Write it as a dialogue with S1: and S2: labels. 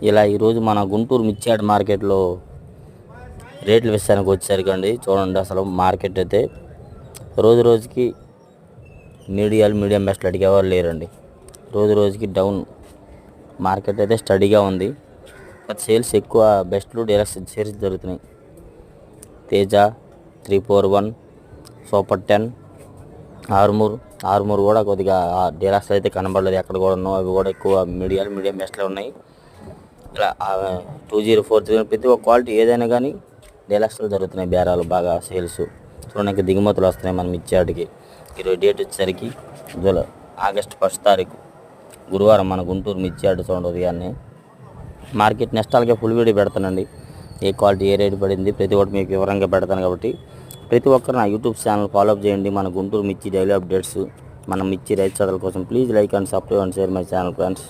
S1: ఇలా ఈరోజు మన గుంటూరు మిర్చియాడ్ మార్కెట్లో రేట్ల విషయానికి వచ్చేసరికండి చూడండి, అసలు మార్కెట్ అయితే రోజు రోజుకి మీడియం బెస్ట్లు అడిగేవారు లేరండి. రోజు రోజుకి డౌన్ మార్కెట్ అయితే స్టడీగా ఉంది. బట్ సేల్స్ ఎక్కువ బెస్ట్లు డీలక్స్ సేల్స్ జరుగుతున్నాయి. తేజ 341, సూపర్ 10, ఆర్మూర్ కూడా కొద్దిగా డీలక్స్ అయితే కనబడలేదు ఎక్కడ కూడా ఉన్నావు. అవి కూడా ఎక్కువ మీడియం బెస్ట్లో ఉన్నాయి. ఇలా 2043 ప్రతి ఒక్క క్వాలిటీ ఏదైనా కానీ డీలక్స్లో జరుగుతున్నాయి బేరాలు బాగా సేల్స్. చూడడానికి దిగుమతులు వస్తున్నాయి మన మిర్చియాడికి. ఈరోజు డేట్ వచ్చేసరికి ఆగస్టు 1 తారీఖు గురువారం మన గుంటూరు మిర్చియాడ్ చూడండి. ఉదయాన్నే మార్కెట్ నెస్టాలకే ఫుల్ వీడియో పెడతానండి. ఏ క్వాలిటీ ఏ రేటు పడింది ప్రతి ఒక్కటి మీకు వివరంగా పెడతాను. కాబట్టి ప్రతి ఒక్కరు నా యూట్యూబ్ ఛానల్ ఫాలోఅప్ చేయండి. మన గుంటూరు మిర్చి డైలీ అప్డేట్స్, మన మిర్చి రైతు సోదరుల కోసం please like and subscribe and share my channel friends.